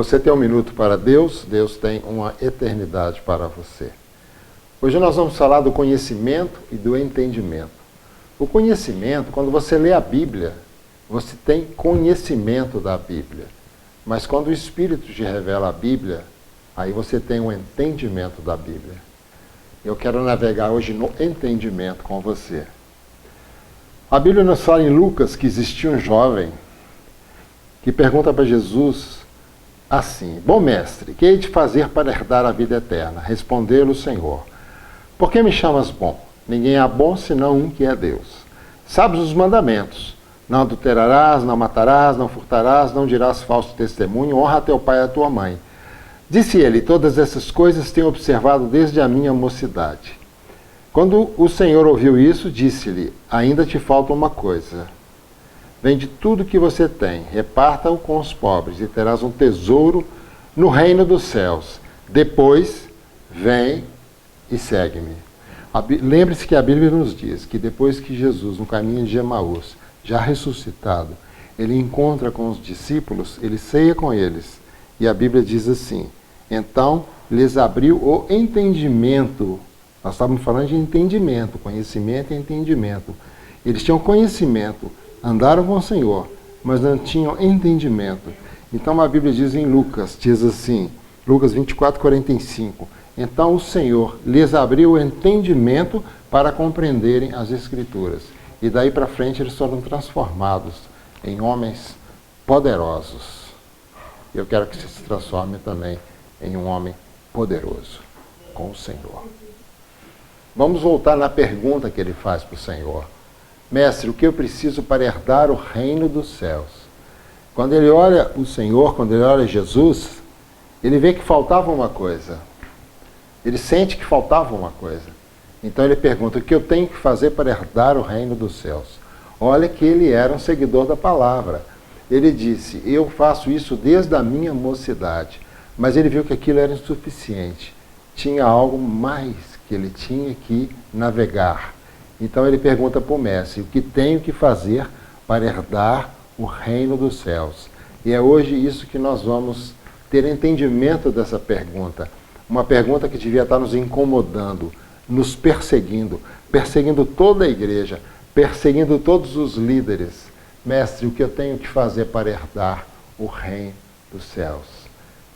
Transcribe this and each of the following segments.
Você tem um minuto para Deus, Deus tem uma eternidade para você. Hoje nós vamos falar do conhecimento e do entendimento. O conhecimento, quando você lê a Bíblia, você tem conhecimento da Bíblia. Mas quando o Espírito te revela a Bíblia, aí você tem um entendimento da Bíblia. Eu quero navegar hoje no entendimento com você. A Bíblia nos fala em Lucas que existia um jovem que pergunta para Jesus assim: Bom mestre, que hei de fazer para herdar a vida eterna? Respondeu-lhe o Senhor: Por que me chamas bom? Ninguém é bom senão um que é Deus. Sabes os mandamentos: não adulterarás, não matarás, não furtarás, não dirás falso testemunho, honra a teu pai e a tua mãe. Disse ele: Todas essas coisas tenho observado desde a minha mocidade. Quando o Senhor ouviu isso, disse-lhe: Ainda te falta uma coisa. Vende tudo que você tem, reparta-o com os pobres, e terás um tesouro no reino dos céus. Depois, vem e segue-me. Lembre-se que a Bíblia nos diz que depois que Jesus, no caminho de Emaús, já ressuscitado, ele encontra com os discípulos, ele ceia com eles. E a Bíblia diz assim: Então lhes abriu o entendimento. Nós estávamos falando de entendimento, conhecimento e entendimento. Eles tinham conhecimento, andaram com o Senhor, mas não tinham entendimento. Então a Bíblia diz em Lucas, diz assim, Lucas 24:45, então o Senhor lhes abriu o entendimento para compreenderem as Escrituras. E daí para frente eles foram transformados em homens poderosos. Eu quero que você se transforme também em um homem poderoso com o Senhor. Vamos voltar na pergunta que ele faz para o Senhor. Mestre, o que eu preciso para herdar o reino dos céus? Quando ele olha o Senhor, quando ele olha Jesus, ele vê que faltava uma coisa. Ele sente que faltava uma coisa. Então ele pergunta: o que eu tenho que fazer para herdar o reino dos céus? Olha que ele era um seguidor da palavra. Ele disse: eu faço isso desde a minha mocidade. Mas ele viu que aquilo era insuficiente. Tinha algo mais que ele tinha que navegar. Então ele pergunta para o mestre: o que tenho que fazer para herdar o reino dos céus? E é hoje isso que nós vamos ter entendimento dessa pergunta. Uma pergunta que devia estar nos incomodando, nos perseguindo, perseguindo toda a igreja, perseguindo todos os líderes. Mestre, o que eu tenho que fazer para herdar o reino dos céus?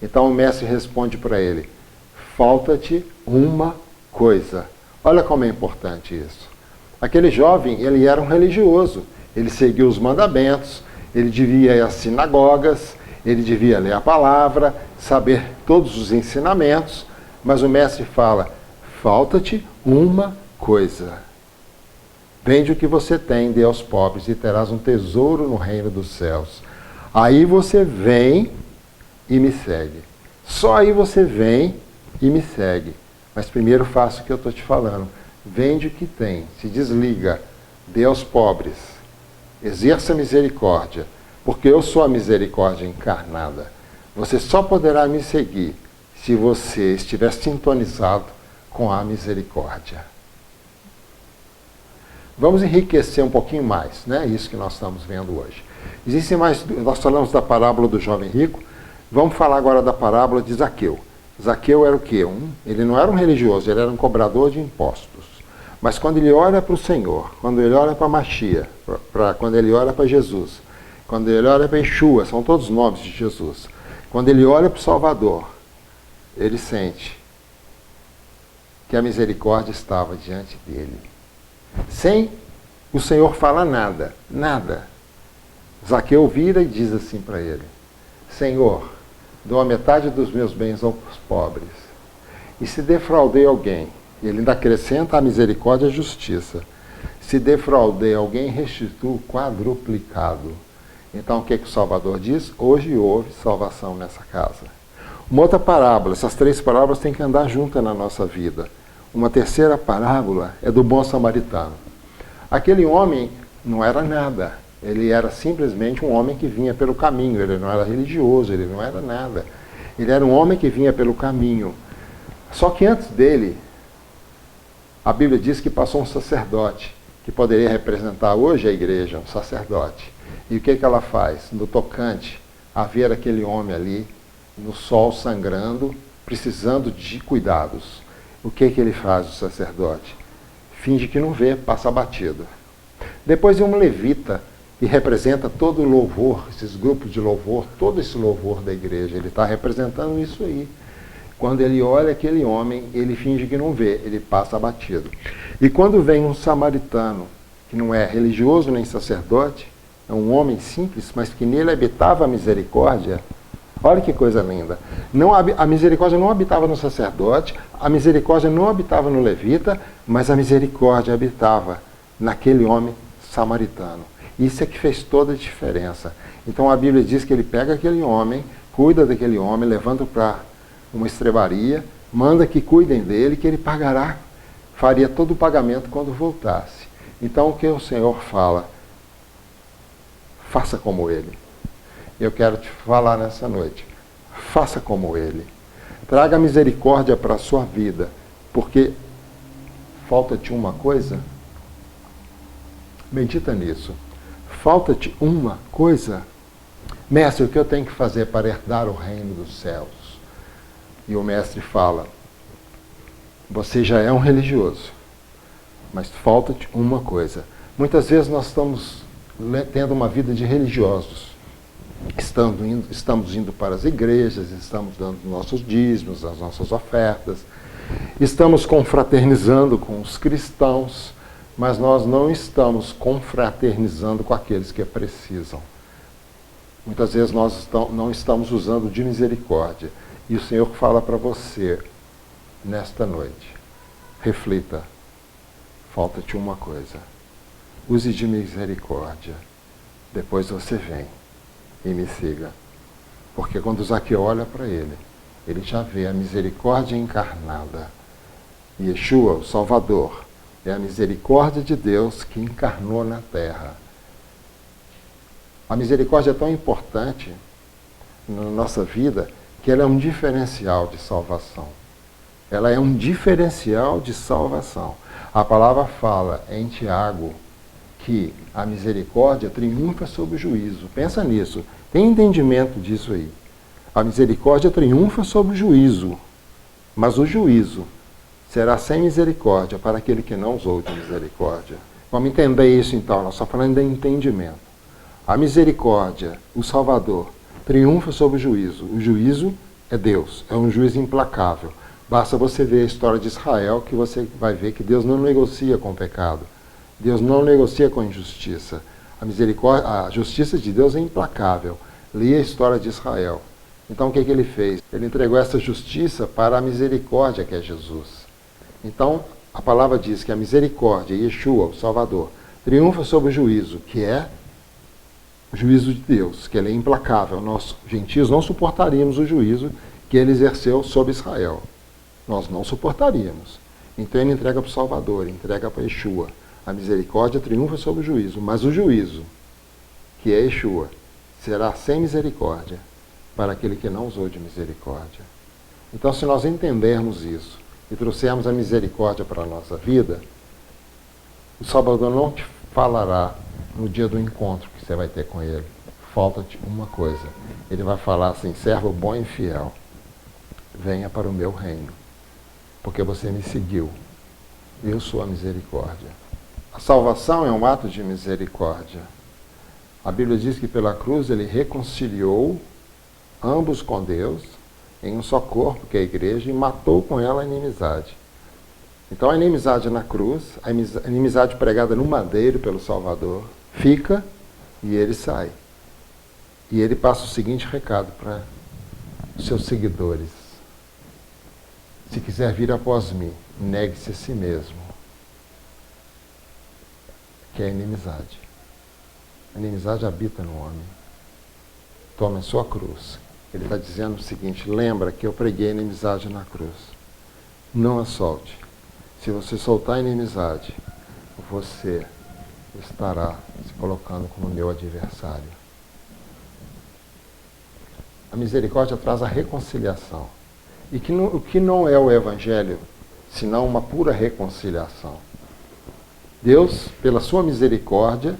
Então o mestre responde para ele: falta-te uma coisa. Olha como é importante isso. Aquele jovem, ele era um religioso, ele seguia os mandamentos, ele devia ir às sinagogas, ele devia ler a palavra, saber todos os ensinamentos, mas o mestre fala: falta-te uma coisa. Vende o que você tem, dê aos pobres, e terás um tesouro no reino dos céus. Aí você vem e me segue. Só aí você vem e me segue. Mas primeiro faça o que eu estou te falando. Vende o que tem, se desliga, dê aos pobres, exerça misericórdia, porque eu sou a misericórdia encarnada. Você só poderá me seguir se você estiver sintonizado com a misericórdia. Vamos enriquecer um pouquinho mais, né? Isso que nós estamos vendo hoje. Existem mais, nós falamos da parábola do jovem rico, vamos falar agora da parábola de Zaqueu. Zaqueu era o quê? Ele não era um religioso, ele era um cobrador de impostos. Mas quando ele olha para o Senhor, quando ele olha para Machia, quando ele olha para Jesus, quando ele olha para Yeshua, são todos nomes de Jesus. Quando ele olha para o Salvador, ele sente que a misericórdia estava diante dele. Sem o Senhor falar nada, nada. Zaqueu vira e diz assim para ele: Senhor, dou a metade dos meus bens aos pobres. E se defraudei alguém, ele ainda acrescenta a misericórdia e a justiça. Se defraudei alguém, restituo quadruplicado. Então o que o Salvador diz? Hoje houve salvação nessa casa. Uma outra parábola, essas três parábolas têm que andar juntas na nossa vida. Uma terceira parábola é do bom samaritano. Aquele homem não era nada. Ele era simplesmente um homem que vinha pelo caminho. Ele não era religioso, ele não era nada. Ele era um homem que vinha pelo caminho. Só que antes dele, a Bíblia diz que passou um sacerdote, que poderia representar hoje a igreja, um sacerdote. E o que ela faz? No tocante a ver aquele homem ali, no sol sangrando, precisando de cuidados. O que ele faz, o sacerdote? Finge que não vê, passa batido. Depois vem um levita, que representa todo o louvor, esses grupos de louvor, todo esse louvor da igreja. Ele está representando isso aí. Quando ele olha aquele homem, ele finge que não vê, ele passa batido. E quando vem um samaritano, que não é religioso nem sacerdote, é um homem simples, mas que nele habitava a misericórdia, olha que coisa linda. Não, a misericórdia não habitava no sacerdote, a misericórdia não habitava no levita, mas a misericórdia habitava naquele homem samaritano. Isso é que fez toda a diferença. Então a Bíblia diz que ele pega aquele homem, cuida daquele homem, levanta para uma estrebaria, manda que cuidem dele, que ele pagará, faria todo o pagamento quando voltasse. Então o que o Senhor fala? Faça como ele. Eu quero te falar nessa noite. Faça como ele. Traga misericórdia para a sua vida, porque falta-te uma coisa. Medita nisso. Falta-te uma coisa. Mestre, o que eu tenho que fazer para herdar o reino dos céus? E o mestre fala, você já é um religioso, mas falta-te uma coisa. Muitas vezes nós estamos tendo uma vida de religiosos. Estamos indo para as igrejas, estamos dando nossos dízimos, as nossas ofertas, estamos confraternizando com os cristãos, mas nós não estamos confraternizando com aqueles que precisam. Muitas vezes nós não estamos usando de misericórdia. E o Senhor fala para você, nesta noite, reflita, falta-te uma coisa. Use de misericórdia, depois você vem e me siga. Porque quando Zaqueu olha para ele já vê a misericórdia encarnada. Yeshua, o Salvador, é a misericórdia de Deus que encarnou na terra. A misericórdia é tão importante na nossa vida que ela é um diferencial de salvação. Ela é um diferencial de salvação. A palavra fala em Tiago que a misericórdia triunfa sobre o juízo. Pensa nisso. Tem entendimento disso aí. A misericórdia triunfa sobre o juízo. Mas o juízo será sem misericórdia para aquele que não usou de misericórdia. Vamos entender isso então. Nós estamos falando de entendimento. A misericórdia, o Salvador, triunfa sobre o juízo. O juízo é Deus. É um juiz implacável. Basta você ver a história de Israel que você vai ver que Deus não negocia com o pecado. Deus não negocia com a injustiça. A justiça de Deus é implacável. Leia a história de Israel. Então o que ele fez? Ele entregou essa justiça para a misericórdia que é Jesus. Então a palavra diz que a misericórdia, Yeshua, o Salvador, triunfa sobre o juízo, que é o juízo de Deus, que ele é implacável. Nós, gentios, não suportaríamos o juízo que ele exerceu sobre Israel. Nós não suportaríamos. Então ele entrega para o Salvador, entrega para Yeshua. A misericórdia triunfa sobre o juízo, mas o juízo, que é Yeshua, será sem misericórdia para aquele que não usou de misericórdia. Então, se nós entendermos isso e trouxermos a misericórdia para a nossa vida, o Salvador não te falará no dia do encontro que você vai ter com ele. Falta-te uma coisa. Ele vai falar assim, servo bom e fiel, venha para o meu reino, porque você me seguiu. Eu sou a misericórdia. A salvação é um ato de misericórdia. A Bíblia diz que pela cruz ele reconciliou ambos com Deus em um só corpo, que é a igreja, e matou com ela a inimizade. Então a inimizade na cruz, a inimizade pregada no madeiro pelo Salvador, fica e ele sai. E ele passa o seguinte recado para os seus seguidores. Se quiser vir após mim, negue-se a si mesmo. Que é a inimizade. A inimizade habita no homem. Tome a sua cruz. Ele está dizendo o seguinte, lembra que eu preguei a inimizade na cruz. Não a solte. Se você soltar a inimizade, você estará se colocando como meu adversário. A misericórdia traz a reconciliação. E o que não é o Evangelho, senão uma pura reconciliação. Deus, pela sua misericórdia,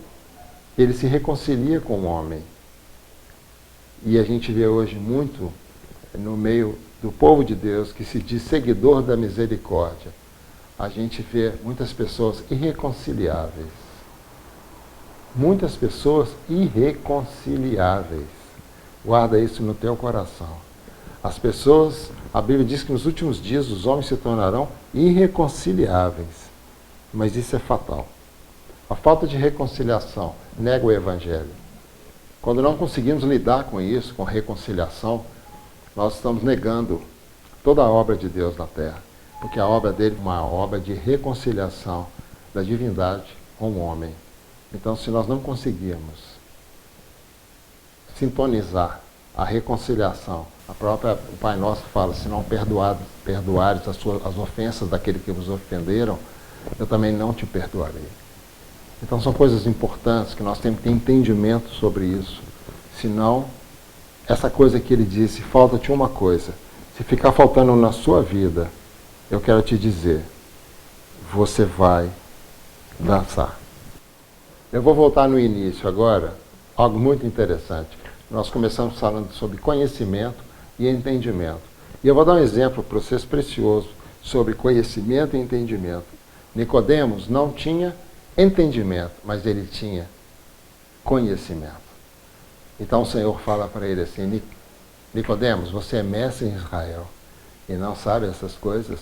ele se reconcilia com o homem. E a gente vê hoje muito no meio do povo de Deus, que se diz seguidor da misericórdia, a gente vê muitas pessoas irreconciliáveis. Muitas pessoas irreconciliáveis. Guarda isso no teu coração. As pessoas, a Bíblia diz que nos últimos dias os homens se tornarão irreconciliáveis. Mas isso é fatal. A falta de reconciliação nega o Evangelho. Quando não conseguimos lidar com isso, com reconciliação, nós estamos negando toda a obra de Deus na terra. Porque a obra dele é uma obra de reconciliação da divindade com o homem. Então, se nós não conseguirmos sintonizar a reconciliação, o Pai Nosso fala, se não perdoares as ofensas daquele que vos ofenderam, eu também não te perdoarei. Então são coisas importantes que nós temos que ter entendimento sobre isso. Senão, essa coisa que ele disse, falta-te uma coisa. Se ficar faltando na sua vida, eu quero te dizer, você vai dançar. Eu vou voltar no início agora, algo muito interessante. Nós começamos falando sobre conhecimento e entendimento. E eu vou dar um exemplo para vocês precioso sobre conhecimento e entendimento. Nicodemos não tinha entendimento, mas ele tinha conhecimento. Então o Senhor fala para ele assim, Nicodemos, você é mestre em Israel e não sabe essas coisas?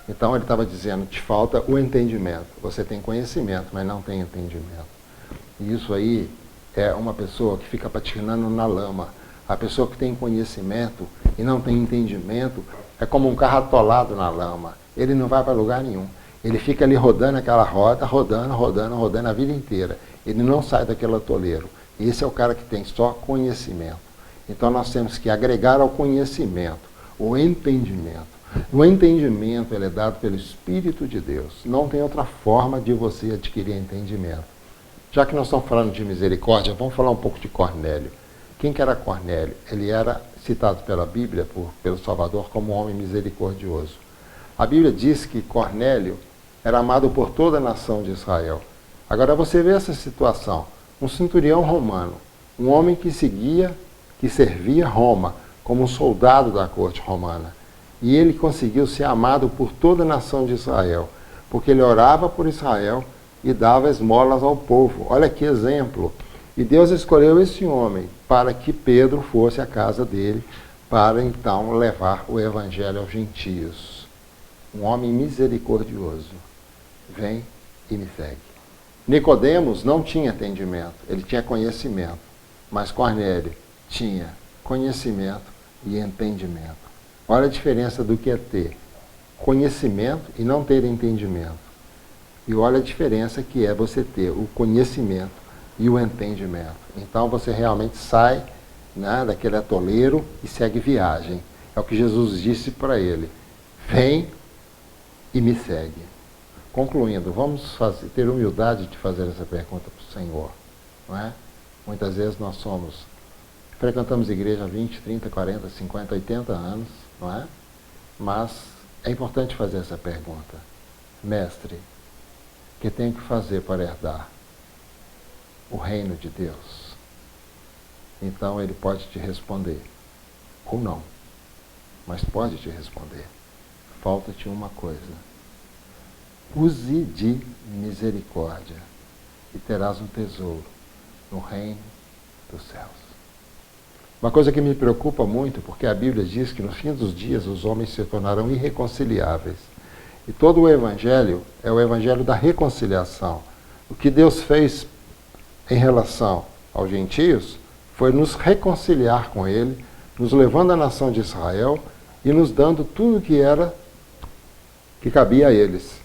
Então ele estava dizendo, te falta o entendimento. Você tem conhecimento, mas não tem entendimento. E isso aí é uma pessoa que fica patinando na lama. A pessoa que tem conhecimento e não tem entendimento é como um carro atolado na lama. Ele não vai para lugar nenhum. Ele fica ali rodando aquela roda, rodando a vida inteira. Ele não sai daquele atoleiro. Esse é o cara que tem só conhecimento. Então nós temos que agregar ao conhecimento o entendimento. O entendimento ele é dado pelo Espírito de Deus. Não tem outra forma de você adquirir entendimento. Já que nós estamos falando de misericórdia, vamos falar um pouco de Cornélio. Quem que era Cornélio? Ele era citado pela Bíblia, pelo Salvador, como um homem misericordioso. A Bíblia diz que Cornélio era amado por toda a nação de Israel. Agora você vê essa situação. Um centurião romano, um homem que servia Roma, como um soldado da corte romana. E ele conseguiu ser amado por toda a nação de Israel, porque ele orava por Israel e dava esmolas ao povo. Olha que exemplo. E Deus escolheu esse homem para que Pedro fosse à casa dele, para então levar o evangelho aos gentios. Um homem misericordioso. Vem e me segue. Nicodemos não tinha entendimento, ele tinha conhecimento. Mas Cornélio tinha conhecimento e entendimento. Olha a diferença do que é ter conhecimento e não ter entendimento. E olha a diferença que é você ter o conhecimento e o entendimento. Então você realmente sai, né, daquele atoleiro e segue viagem. É o que Jesus disse para ele. Vem e me segue. Concluindo, vamos ter humildade de fazer essa pergunta para o Senhor. Não é? Muitas vezes nós frequentamos igreja há 20, 30, 40, 50, 80 anos, não é? Mas é importante fazer essa pergunta. Mestre, o que tenho que fazer para herdar o reino de Deus? Então ele pode te responder, ou não, mas pode te responder. Falta-te uma coisa. Use de misericórdia e terás um tesouro no reino dos céus. Uma coisa que me preocupa muito, porque a Bíblia diz que no fim dos dias os homens se tornarão irreconciliáveis. E todo o Evangelho é o Evangelho da reconciliação. O que Deus fez em relação aos gentios foi nos reconciliar com Ele, nos levando à nação de Israel e nos dando tudo que cabia a eles.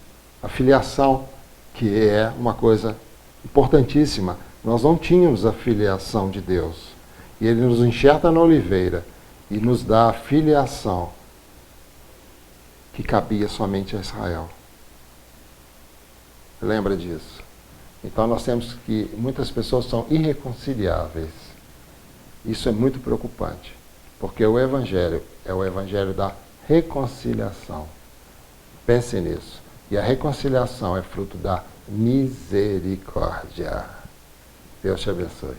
A filiação, que é uma coisa importantíssima. Nós não tínhamos a filiação de Deus. E Ele nos enxerta na oliveira e nos dá a filiação que cabia somente a Israel. Lembra disso? Então nós temos que muitas pessoas são irreconciliáveis. Isso é muito preocupante, porque o Evangelho é o Evangelho da reconciliação. Pense nisso. E a reconciliação é fruto da misericórdia. Deus te abençoe.